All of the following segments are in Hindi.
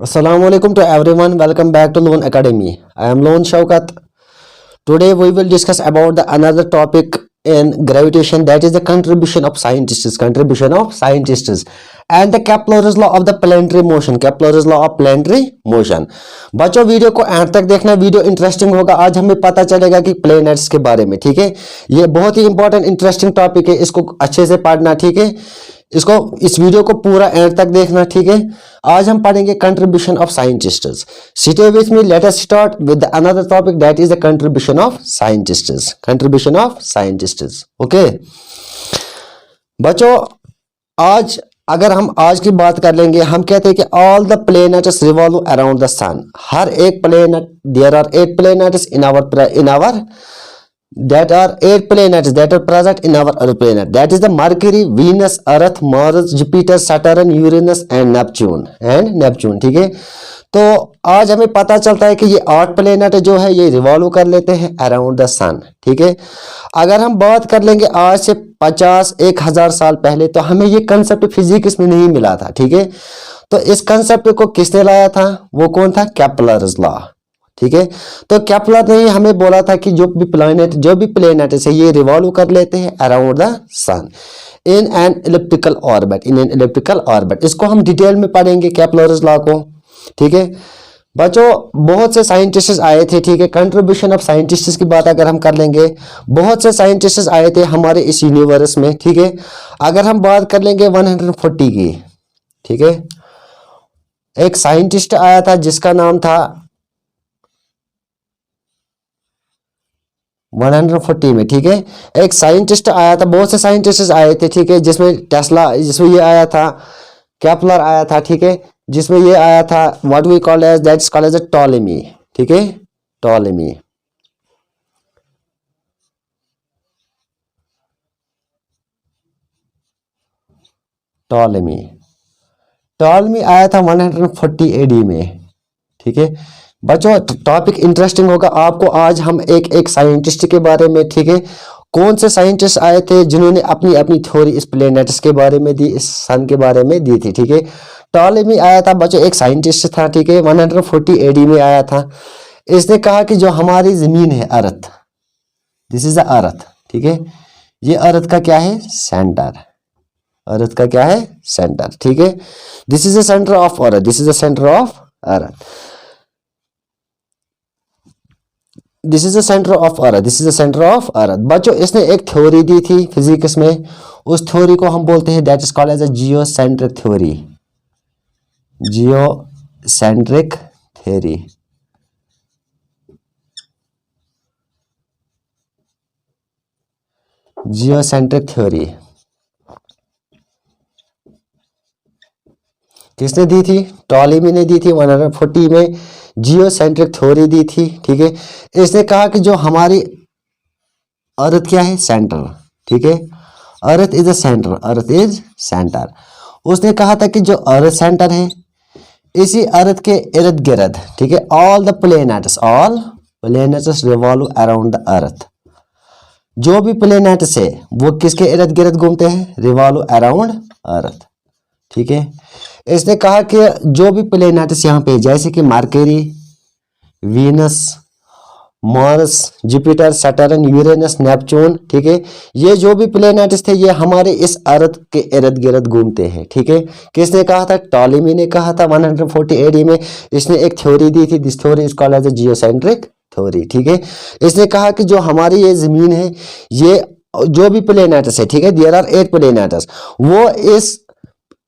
Assalamualaikum to everyone. Welcome back to Loan Academy. I am Loan Shaukat. Today we will discuss about the another topic in gravitation, that is the contribution of scientists and the Kepler's law of the planetary motion. बच्चों वीडियो को एंड तक देखना, वीडियो इंटरेस्टिंग होगा। आज हमें पता चलेगा कि प्लैनेट्स के बारे में, ठीक है। ये बहुत ही इंपॉर्टेंट इंटरेस्टिंग टॉपिक है, इसको अच्छे से पढ़ना, ठीक है। इस वीडियो को पूरा एंड तक देखना, ठीक है। आज हम पढ़ेंगे contribution of scientists. Stay with me, let us start with another topic, that is the contribution of scientists. Okay बच्चों, अगर हम आज की बात कर लेंगे, हम कहते हैं कि all the planets revolve around the sun. हर एक planet, there are 8 planets in our that are 8 planets that are present in our planet, that is the Mercury, Venus, Earth, Mars, Jupiter, Saturn, Uranus and Neptune, ठीक है। तो आज हमें पता चलता है कि ये 8 प्लेनेट जो है ये रिवॉल्व कर लेते हैं अराउंड द सन, ठीक है। अगर हम बात कर लेंगे आज से 50-1000 साल पहले, तो हमें ये कंसेप्ट फिजिक्स में नहीं मिला था, ठीक है। तो इस कंसेप्ट को किसने लाया था? वो कौन था? केपलर्स लॉ, ठीक है। तो केपलर ने हमें बोला था कि जो भी प्लैनेट है ये रिवॉल्व कर लेते हैं around the sun in an elliptical orbit. इसको हम डिटेल में पढ़ेंगे केपलर्स लॉ को, ठीक है। बच्चों, बहुत से साइंटिस्ट्स आए थे, ठीक है। कंट्रीब्यूशन ऑफ साइंटिस्ट्स की बात अगर हम कर लेंगे, बहुत से साइंटिस्ट्स आए थे हमारे इस यूनिवर्स में, ठीक है। अगर हम बात कर लेंगे 140 की, ठीक है। एक साइंटिस्ट आया था जिसका नाम था 140 में, ठीक है। एक साइंटिस्ट आया था, बहुत से साइंटिस्ट आए थे, ठीक है। जिसमें ये आया था, केपलर आया था, ठीक है। जिसमें ये आया था what we call as, that's called as a Ptolemy, ठीक है। टॉलेमी आया था 140 एडी में, ठीक है। बच्चों, टॉपिक इंटरेस्टिंग होगा आपको। आज हम एक साइंटिस्ट के बारे में, ठीक है, कौन से साइंटिस्ट आए थे जिन्होंने अपनी अपनी थ्योरी इस प्लैनेट्स के बारे में दी, इस सन के बारे में दी थी, ठीक है। टॉलेमी आया था बच्चों, एक साइंटिस्ट था, ठीक है। 140 एडी में आया था। इसने कहा कि जो हमारी जमीन है अर्थ, दिस इज द अर्थ, ठीक है। ये अर्थ का क्या है? सेंटर। अर्थ का क्या है? सेंटर, ठीक है। This is the centre of earth, this is the centre of earth, this is the centre of earth, this is the centre of earth. बच्चों, इसने एक थ्योरी दी थी फिजिक्स में, उस थ्योरी को हम बोलते हैं that is called as a geocentric theory. Geocentric theory किसने दी थी? टॉलेमी ने दी थी 140 में। जियोसेंट्रिक थ्योरी दी थी, ठीक है। इसने कहा कि जो हमारी अर्थ क्या है? सेंटर, ठीक है। Earth is a centre, earth is centre. उसने कहा था कि जो अर्थ सेंटर है, इसी अर्थ के इर्द गिर्द, ठीक है, all planets revolve around the earth. जो भी प्लैनेट्स है वो किसके इर्द गिर्द घूमते हैं? रिवॉल्व अराउंड अर्थ, ठीक है। इसने कहा कि जो भी प्लैनेट्स यहाँ पे, जैसे कि mercury, Venus, Mars, Jupiter, Saturn, Uranus, Neptune, ठीक है, ये जो भी प्लैनेट्स थे ये हमारे इस अर्थ के इर्द गिर्द घूमते हैं, ठीक है। किसने कहा था? टॉलेमी ने कहा था 140 एडी में। इसने एक थ्योरी दी थी, this theory is called as a geocentric theory, ठीक है। इसने कहा कि जो हमारी ये जमीन है, ये जो भी प्लैनेट्स है, ठीक है, देयर आर 8 प्लैनेट्स, वो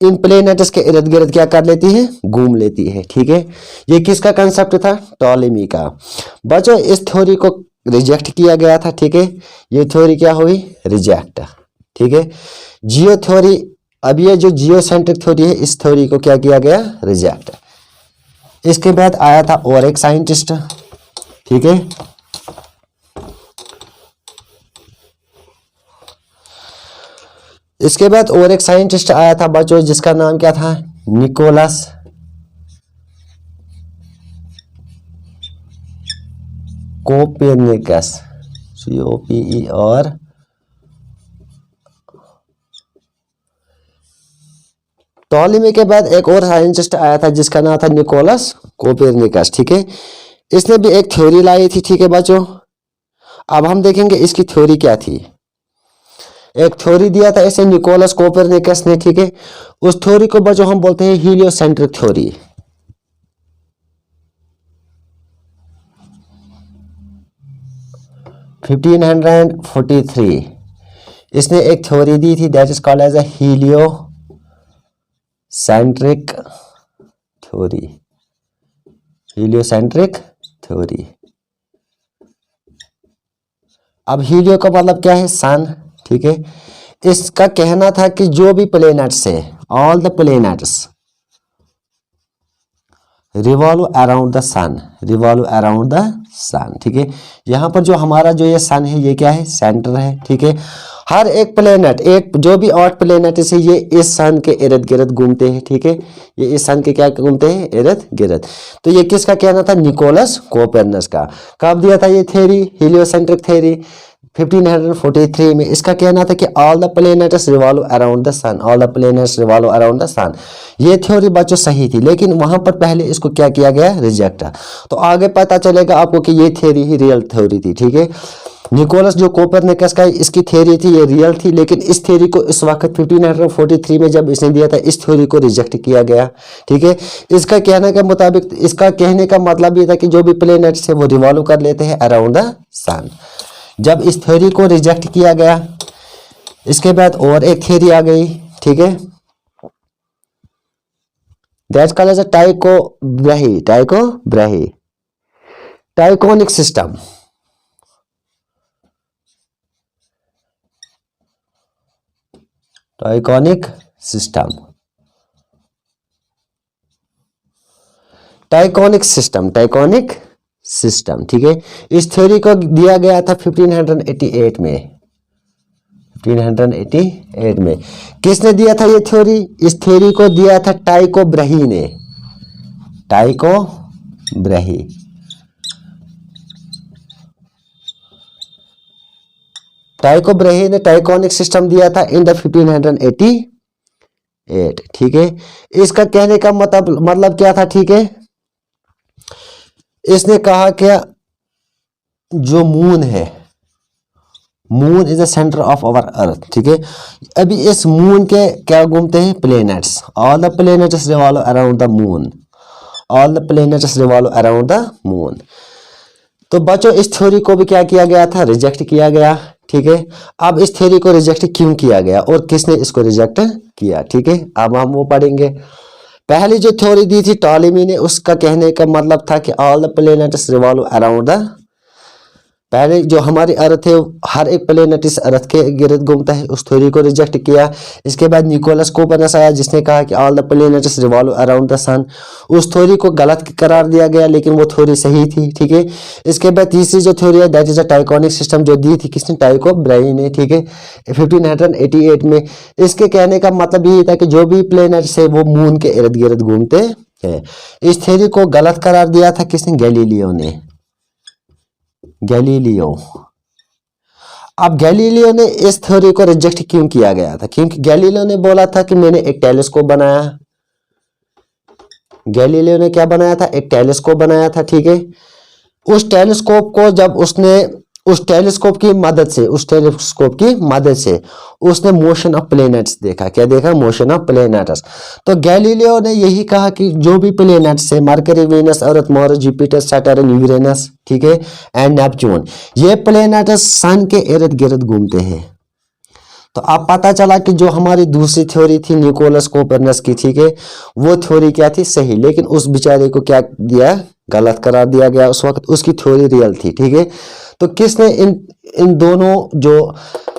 इन प्लैनेट्स के इर्द गिर्द क्या कर लेती है? घूम लेती है, ठीक है। ये किसका कंसेप्ट था? टॉलेमी का। बच्चों, इस थ्योरी को रिजेक्ट किया गया था, ठीक है। ये थ्योरी क्या हुई? रिजेक्ट, ठीक है। जियो थ्योरी, अब ये जो जियोसेंट्रिक थ्योरी है, इस थ्योरी को क्या किया गया? रिजेक्ट। इसके बाद आया था और एक साइंटिस्ट, ठीक है। इसके बाद और एक साइंटिस्ट आया था बच्चों, जिसका नाम क्या था? निकोलस कोपेर्निकस, COPE टॉलेमी के बाद एक और साइंटिस्ट आया था जिसका नाम था निकोलस कोपरनिकस, ठीक है। इसने भी एक थ्योरी लाई थी, ठीक है बच्चों। अब हम देखेंगे इसकी थ्योरी क्या थी। एक थ्योरी दिया था इसे निकोलस कोपरनिकस ने, ठीक है। उस थ्योरी को बच्चों हम बोलते हैं हीलियोसेंट्रिक थ्योरी। (1543) इसने एक थ्योरी दी थी, that is called as a heliocentric theory. Heliocentric theory. अब हीलियो का मतलब क्या है? सन, ठीक है। इसका कहना था कि जो भी प्लेनेट्स है, all the planets revolve around the sun, revolve around the sun, ठीक है। यहाँ पर जो हमारा जो ये सन है ये क्या है? सेंटर है, ठीक है। हर एक प्लेनेट, एक जो भी 8 प्लेनेट है ये इस सन के इर्द गिर्द घूमते हैं, ठीक है। ये इस सन के क्या घूमते हैं? इर्द गिर्द। तो ये किसका कहना था? निकोलस कोपरनिकस का। कब दिया था ये थ्योरी? हीलियोसेंट्रिक थ्योरी 1543 में। इसका कहना था कि all the planets revolve around the sun, all the planets revolve around the sun. ये थ्योरी बच्चों सही थी, लेकिन वहां पर पहले इसको क्या किया गया? रिजेक्ट। तो आगे पता चलेगा आपको कि ये थ्योरी ही रियल थ्योरी थी, ठीक है। निकोलस जो कोपरनिकस का इसकी थ्योरी थी ये रियल थी, लेकिन इस थ्योरी को इस वक्त 1543 में जब इसने दिया था इस थ्योरी को रिजेक्ट किया गया, ठीक है। इसका कहने के मुताबिक, इसका कहने का मतलब ये था कि जो भी प्लेनेट्स है वो रिवॉल्व कर लेते हैं अराउंड द सन। जब इस थ्योरी को रिजेक्ट किया गया, इसके बाद और एक थ्योरी आ गई, ठीक है। That's called as a Tycho Brahe, Tycho Brahe, Tychonic system. Tychonic system, Tychonic system, Tychonic system, ठीक है। इस थ्योरी को दिया गया था 1588 में। 1588 में किसने दिया था ये थ्योरी? इस थ्योरी को दिया था टाइकोब्राही ने, टाइकोब्राही। टाइकोब्राही ने टाइकोनिक सिस्टम दिया था इन द 1588, ठीक है। इसका कहने का मतलब क्या था, ठीक है। इसने कहा क्या, जो मून है, moon is the centre of our earth, ठीक है। अभी इस मून के क्या घूमते हैं? Planets. All the planets revolve around the moon, all the planets revolve around the moon. तो बच्चों इस थ्योरी को भी क्या किया गया था? रिजेक्ट किया गया, ठीक है। अब इस थ्योरी को रिजेक्ट क्यों किया गया और किसने इसको रिजेक्ट किया, ठीक है। अब हम वो पढ़ेंगे। पहली जो थ्योरी दी थी टॉलेमी ने, उसका कहने का मतलब था कि all the planets revolve around the, पहले जो हमारी अर्थ है हर एक प्लेनेट इस अर्थ के गिर्द घूमता है, उस थ्योरी को रिजेक्ट किया। इसके बाद निकोलस कोपरनिकस आया जिसने कहा कि all the planets revolve around the sun. उस थ्योरी को गलत करार दिया गया, लेकिन वो थ्योरी सही थी, ठीक है। इसके बाद तीसरी जो थ्योरी है दैट इज अ टाइकोनिक सिस्टम, जो दी थी किसने? टाइकोब्राही ने, ठीक है, 1588 में। इसके कहने का मतलब ये था कि जो भी प्लेनेट्स है वो मून के इर्द गिर्द घूमते हैं। इस थ्योरी को गलत करार दिया था किसने? गैलीलियो ने, गैलीलियो। अब गैलीलियो ने इस थ्योरी को रिजेक्ट क्यों किया गया था? क्योंकि गैलीलियो ने बोला था कि मैंने एक टेलीस्कोप बनाया। गैलीलियो ने क्या बनाया था? एक टेलीस्कोप बनाया था, ठीक है। उस टेलीस्कोप को जब उसने, उस टेलीस्कोप की मदद से, उस टेलीस्कोप की मदद से उसने मोशन ऑफ प्लैनेट्स देखा। क्या देखा? Motion of planets. तो गैलीलियो ने यही कहा कि जो भी प्लैनेट्स है, मरकरी, वीनस, अर्थ, मार्स, जुपिटर, सैटर्न, यूरेनस, ठीक है, एंड नेपच्यून, ये प्लैनेट्स सन के इर्द गिर्द घूमते हैं। तो अब पता चला कि जो हमारी दूसरी थ्योरी थी निकोलस कोपरनिकस की, ठीक है, वो थ्योरी क्या थी? सही। लेकिन उस बेचारे को क्या दिया? गलत करार दिया गया। उस वक्त उसकी थ्योरी रियल थी, ठीक है। तो किसने इन दोनों जो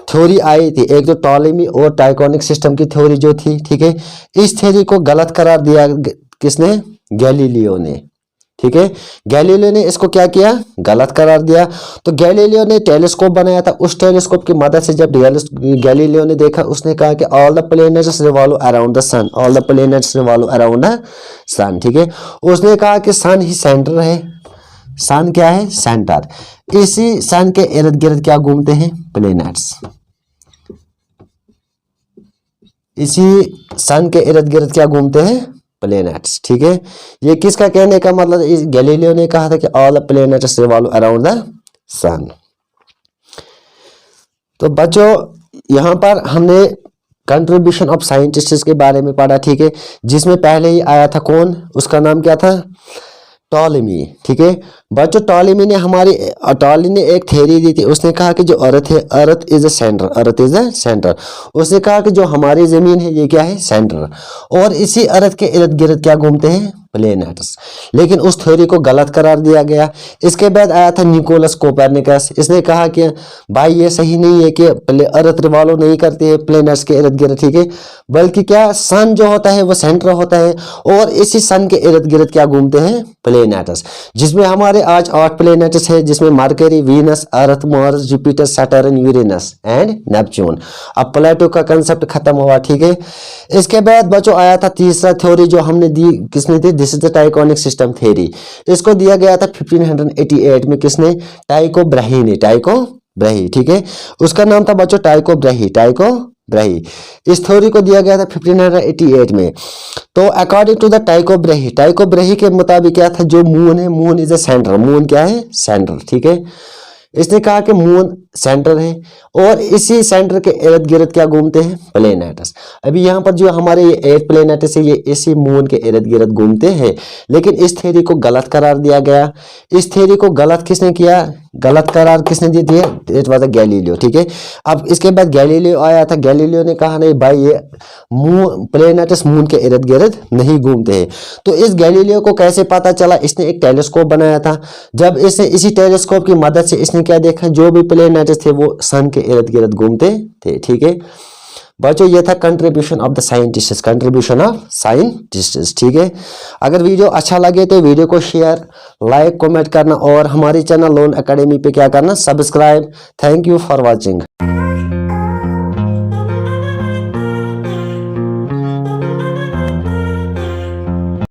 थ्योरी आई थी, एक जो टॉलेमी और टाइकोनिक सिस्टम की थ्योरी जो थी, ठीक है, इस थ्योरी को गलत करार दिया किसने? गैलीलियो ने, ठीक है। गैलीलियो ने इसको क्या किया? गलत करार दिया। तो गैलीलियो ने टेलीस्कोप बनाया था। उस टेलीस्कोप की मदद से जब गैलीलियो ने देखा, उसने कहा कि all the planets revolve around the sun, all the planets revolve around the sun, ठीक है। उसने कहा कि सन ही सेंटर है। सन क्या है? सेंटर। इसी सन के इर्द गिर्द क्या घूमते हैं? प्लैनेट्स। इसी सन के इर्द गिर्द क्या घूमते हैं, प्लेनेट्स। ठीक है, ये किसका कहने का मतलब, इस गैलीलियो ने कहा था कि all the planets revolve around the sun. तो बच्चों यहाँ पर हमने कंट्रीब्यूशन ऑफ साइंटिस्ट्स के बारे में पढ़ा। ठीक है, जिसमें पहले ही आया था कौन, उसका नाम क्या था, टॉलेमी। ठीक है बच्चों, टॉलेमी ने एक थ्योरी दी थी। उसने कहा कि जो अर्थ है, earth is a centre, earth is a centre. उसने कहा कि जो हमारी जमीन है ये क्या है, सेंटर, और इसी अर्थ के इर्द गिर्द क्या घूमते हैं, प्लेनेट्स। लेकिन उस थ्योरी को गलत करार दिया गया। इसके बाद आया था निकोलस कोपरनिकस। इसने कहा कि भाई ये सही नहीं है कि अर्थ रिवॉल्व नहीं करती है प्लेनेट्स के इर्द गिर्द। ठीक है, बल्कि क्या, सन जो होता है वो सेंटर होता है, और इसी सन के इर्द गिर्द क्या घूमते हैं, प्लेनेट्स। जिसमें हमारे आज 8 प्लेनेट्स है, जिसमें mercury, Venus, earth, Mars, Jupiter, Saturn, Uranus and Neptune. अब प्लेटो का कंसेप्ट खत्म हुआ। ठीक है, इसके बाद बच्चों आया था तीसरा थ्योरी जो हमने दी, किसने दी, this is the Tychonic system theory. इसको दिया गया था 1588 में, किसने, टाइको ब्राही ने, टाइको ब्राही। ठीक है, उसका नाम था बच्चों टाइको ब्राही, टाइको ब्राही। इस थ्योरी को दिया गया था 1588 में। तो अकॉर्डिंग टू द टाइको ब्राही के मुताबिक क्या था, जो मून है, moon is a centre, moon क्या है, सेंटर। ठीक है, इसने कहा कि मून सेंटर है, और इसी सेंटर के इर्द गिर्द क्या घूमते हैं, प्लेनेट्स। अभी यहाँ पर जो हमारे ये 8 प्लेनेट्स है, ये इसी मून के इर्द गिर्द घूमते हैं। लेकिन इस थ्योरी को गलत करार दिया गया। इस थ्योरी को गलत किसने किया, गलत करार किसने दे दिया, इट वाज गैलीलियो। ठीक है, अब इसके बाद गैलीलियो आया था। गैलीलियो ने कहा नहीं भाई, ये मून, प्लेनेट्स मून के इर्द गिर्द नहीं घूमते हैं। तो इस गैलीलियो को कैसे पता चला, इसने एक टेलीस्कोप बनाया था। जब इसने इसी टेलीस्कोप की मदद से इसने क्या देखा, जो भी प्लेनेट्स थे वो सन के इर्द गिर्द घूमते थे। ठीक है बच्चों, ये था contribution of the scientist, contribution of scientist. ठीक है, अगर वीडियो अच्छा लगे तो वीडियो को शेयर, लाइक, कमेंट करना, और हमारे चैनल लोन एकेडमी पे क्या करना, subscribe. Thank you for watching.